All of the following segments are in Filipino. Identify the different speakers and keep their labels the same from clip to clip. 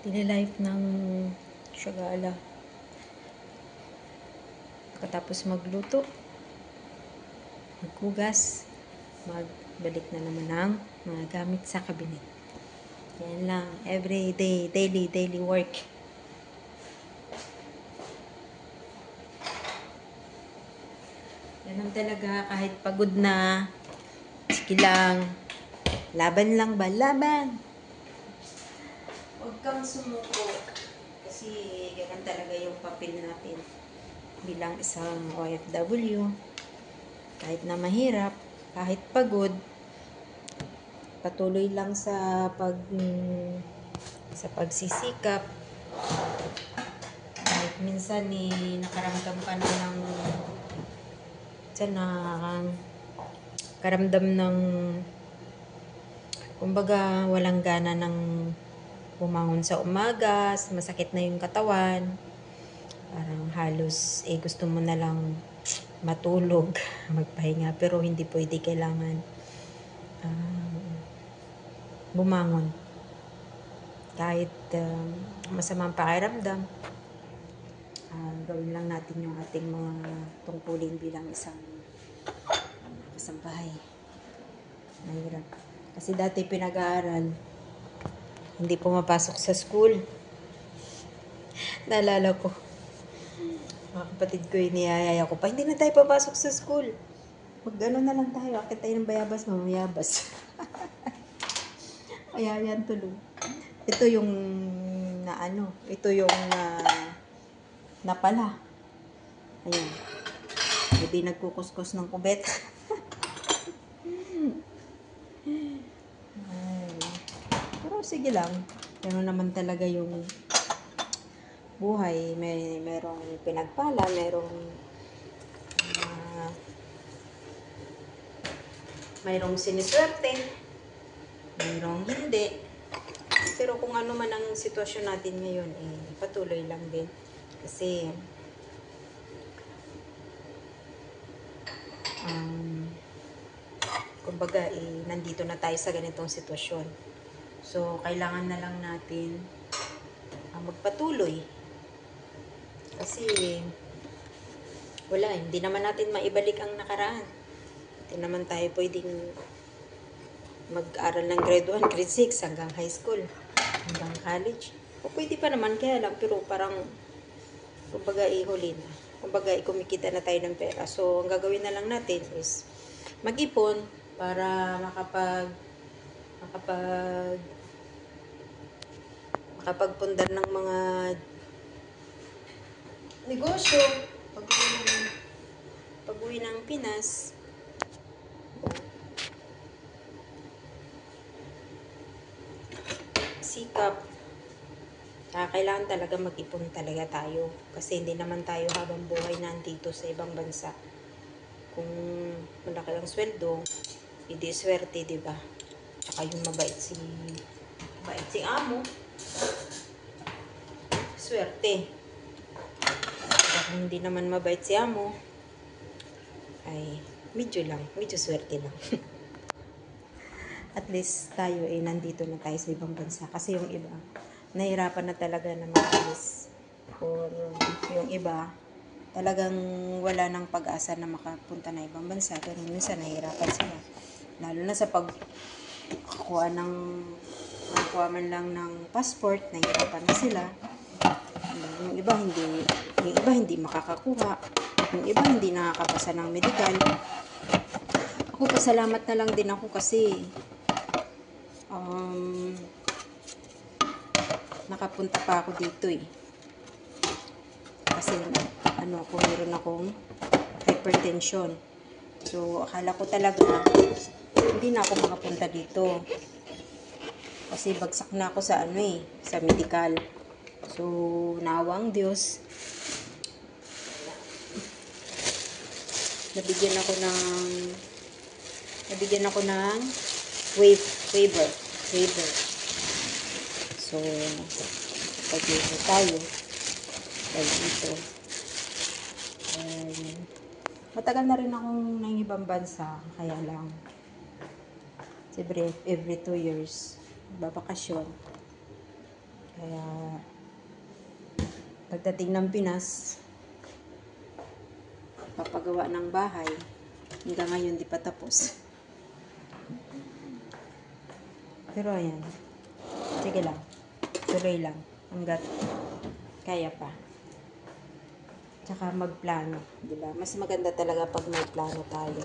Speaker 1: Daily life ng Syagala. Pagkatapos magluto, maghugas, magbalik na naman ang mga gamit sa cabinet. Yan lang, everyday, daily work. Yan ang talaga, kahit pagod na, sige lang, laban lang ba? Laban! Huwag kang sumuko. Kasi ganun talaga yung papel natin bilang isang OFW. Kahit na mahirap, kahit pagod, patuloy lang sa pagsisikap. Kahit minsan nakaramdam ka na ng karamdam ng kumbaga walang gana ng bumangon sa umaga, masakit na yung katawan, parang halos gusto mo na lang matulog, magpahinga, pero hindi pwede, kailangan bumangon. Kahit masamang pakiramdam, gawin lang natin yung ating mga tungkulin bilang isang kasambahay. Mahirap. Kasi dati pinag-aaral, hindi pumapasok sa school. Naalala ko, mga kapatid ko, niyayaya ko pa, hindi na tayo papasok sa school. Mag-ano na lang tayo, akit tayo ng bayabas, mamayabas. Kaya yan tuloy. Ito yung napala. Ayan. Hindi nagkukuskus ng kubet. Pero sige lang. Pero naman talaga yung buhay. Merong pinagpala, mayroong siniswerte, mayroong hindi. Pero kung ano man ang sitwasyon natin ngayon, patuloy lang din. Kasi kumbaga nandito na tayo sa ganitong sitwasyon. So kailangan na lang natin magpatuloy. Kasi wala, hindi naman natin maibalik ang nakaraan. Hindi naman tayo pwedeng mag-aral ng grade 1, grade 6 hanggang high school, hanggang college. O pwede pa naman, kaya lang, pero parang kumbaga huli na. Kumbaga kumikita na tayo ng pera. So ang gagawin na lang natin is mag-ipon para makapagpundar ng mga negosyo pag-uwi ng Pinas. Sikap. Kailangan talaga mag-ipon talaga tayo. Kasi hindi naman tayo habang buhay nandito sa ibang bansa. Kung malaki ang sweldo, hindi swerte, diba? Tsaka yung mabait si amo, swerte. Kung hindi naman mabait si amo, ay medyo swerte lang. At least tayo nandito na tayo sa ibang bansa. Kasi yung iba, nahirapan na talaga na mag-alis. Or yung iba, talagang wala nang pag-asa na makapunta na ibang bansa. Pero minsan nahirapan sila. Lalo na sa pagkuha man lang ng passport, nahirapan na sila. Yung iba hindi makakakuha. Yung iba hindi nakakapasa ng medical. Ako, pasalamat na lang din ako kasi nakapunta pa ako dito kasi meron akong hypertension. So akala ko talaga hindi na ako makapunta dito kasi bagsak na ako sa sa medical. So nawang Diyos, nabigyan ako ng waiver. So pag-dito tayo dito. Matagal na rin akong nangibang bansa, kaya lang every 2 years babakasyon. Kaya, pagdating ng Pinas, papagawa ng bahay, hanggang ngayon di pa tapos. Pero ayan, sige lang, tuloy lang, hanggat kaya pa. Tsaka magplano, di ba? Mas maganda talaga pag may plano tayo.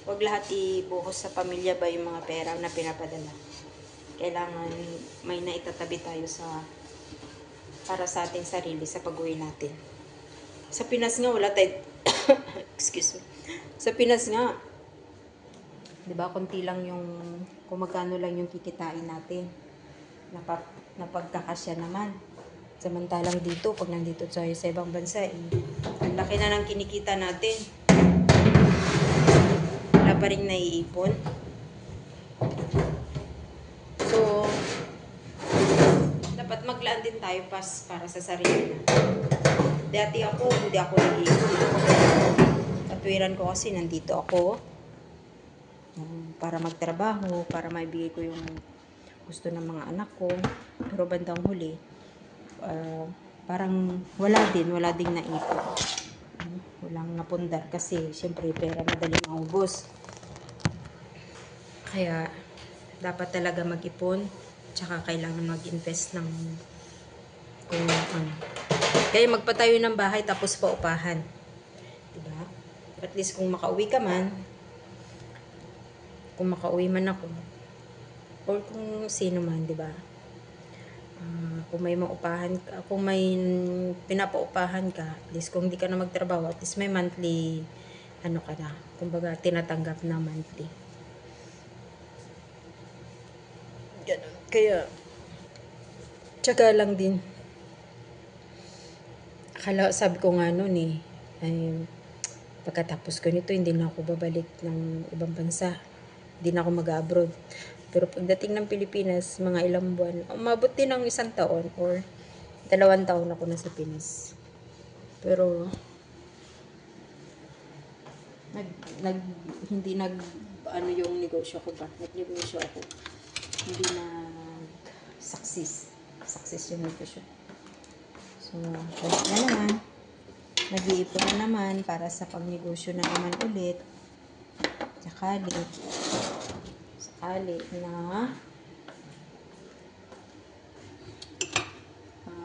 Speaker 1: Wag lahat ibuhos sa pamilya ba yung mga pera na pinapadala. Kailangan may naitatabi tayo para sa ating sarili sa pag-uwi natin. Sa Pinas nga wala tayo excuse me. Sa Pinas nga, 'di ba, konti lang yung kung magkano lang yung kikitain natin. Napagkakasya naman. Samantalang dito, pag nandito tayo sa ibang bansa, ang laki na ng kinikita natin. Wala pa rin naiipon. So, dapat maglaan din tayo para sa sarili na. Dati hindi ako nag-iipon. Katwiran ko kasi nandito ako para magtrabaho, para maibigay ko yung gusto ng mga anak ko. Pero bandang huli, parang wala ding naipon. Walang napundar kasi syempre pera madaling maubos. Kaya dapat talaga mag-ipon, tsaka kailangan mag-invest ng kung ano. Kaya magpatayo ng bahay tapos paupahan. Diba? At least kung makauwi man ako, or kung sino man, diba? Kung may maupahan ka, kung may pinapaupahan ka, at least kung hindi ka na magtrabaho, at least may monthly, ka na, kumbaga tinatanggap na monthly. Ganun. Kaya, tsaga lang din. Sabi ko nga noon ay pagkatapos ko nito, hindi na ako babalik ng ibang bansa. Hindi na ako mag-abroad. Pero pagdating ng Pilipinas, mga ilang buwan, umabot din ng 1 taon or 2 taon ako na sa Pinas. Pero, hindi yung negosyo ko ba? Nag-negosyo ako. Hindi success yung negosyo. So, balik na naman. Nag-iipon na naman para sa pagnegosyo na naman ulit. Sakali na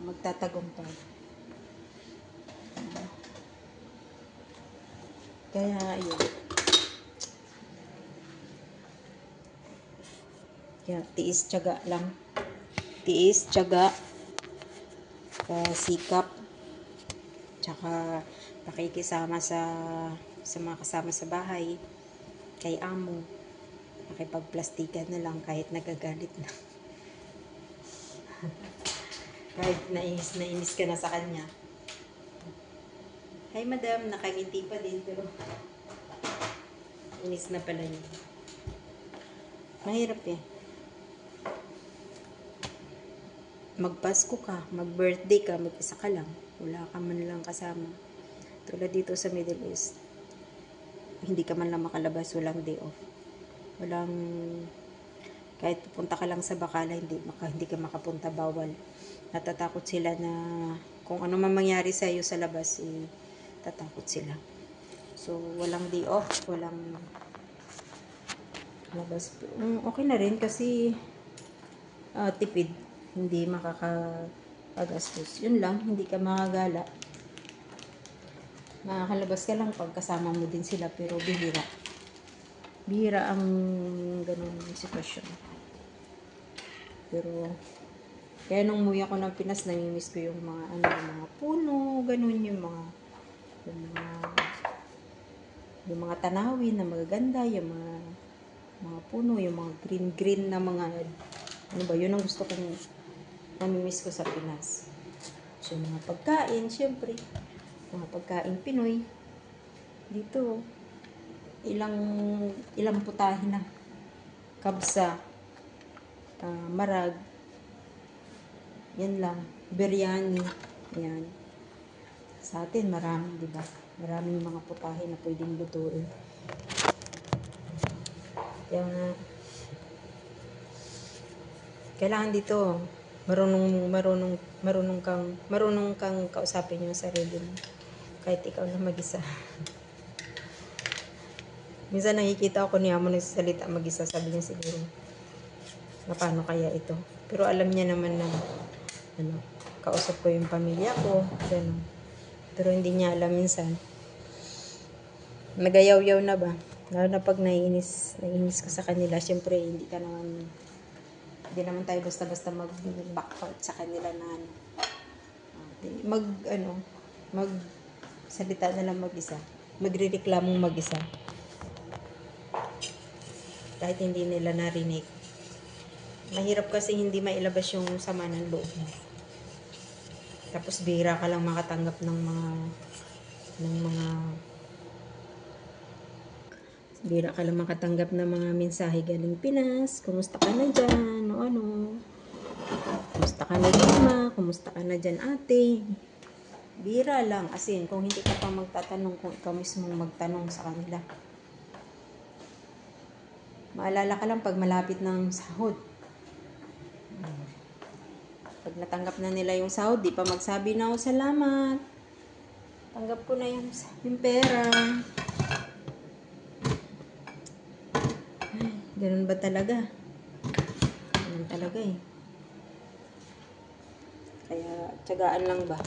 Speaker 1: magtatagumpay. Kaya, yun. Kaya, tiis, tiyaga lang. Tiis, tiyaga, sikap, tsaka pakikisama sa mga kasama sa bahay, kay amo, makipagplastikan na lang kahit nagagalit na. Kahit nainis ka na sa kanya. Hi madam, nakangiti pa din pero inis na pala niya. Mahirap Magpasko ka, mag-birthday ka, mag-isa ka lang. Wala ka man lang kasama. Tulad dito sa Middle East, hindi ka man lang makalabas, walang day off. Kahit pupunta ka lang sa Bacala, hindi ka makapunta, bawal. Natatakot sila na kung ano man mangyari sa iyo sa labas, tatakot sila. So, walang day off, walang labas. Okay na rin kasi tipid. Hindi makakagastos. Yun lang, hindi ka makagala. Makakalabas ka lang pag kasama mo din sila, pero bihira. Bihira ang ganun sitwasyon. Pero, kaya nung umuwi ako ng Pinas, namimiss ko yung mga mga puno, ganun yung mga tanawin na magaganda, yung mga puno, yung mga green na mga, yun ang gusto kong namimiss ko sa Pinas. So, mga pagkain, syempre, mga pagkain Pinoy, dito, ilang putahe na, kabsa, marag, yan lang, biryani, yan. Sa atin, marami, di ba? Maraming mga putahe na pwedeng lutuin. Kaya nga, Kailangan dito, marunong kang kausapin yung sarili mo. Kahit ikaw na mag-isa. Minsan nakikita ako ni Amo nagsasalita mag-isa, sabi niya siguro, na paano kaya ito. Pero alam niya naman na, kausap ko yung pamilya ko, gano'n. Pero hindi niya alam minsan. Nagayaw-yaw na ba? Lalo na pag naiinis ka sa kanila, syempre hindi naman tayo basta-basta mag-backfight sa kanila na salita na lang mag-isa. Magrereklamong mag-isa. Kahit hindi nila narinig. Mahirap kasi hindi mailabas yung sama ng loob mo. Tapos bihira ka lang makatanggap ng mga mensahe galing Pinas. Kumusta ka na dyan? Kumusta ka na dyan, ma? Kumusta ka na dyan, ate? Bihira lang. As in, kung hindi ka pa magtatanong, kung ikaw mismong magtanong sa kanila. Maalala ka lang pag malapit ng sahod. Pag natanggap na nila yung sahod, di pa magsabi na, salamat. Tanggap ko na yung pera. Ay, ganun ba talaga? Ganun talaga eh. Kaya, tiyagaan lang ba?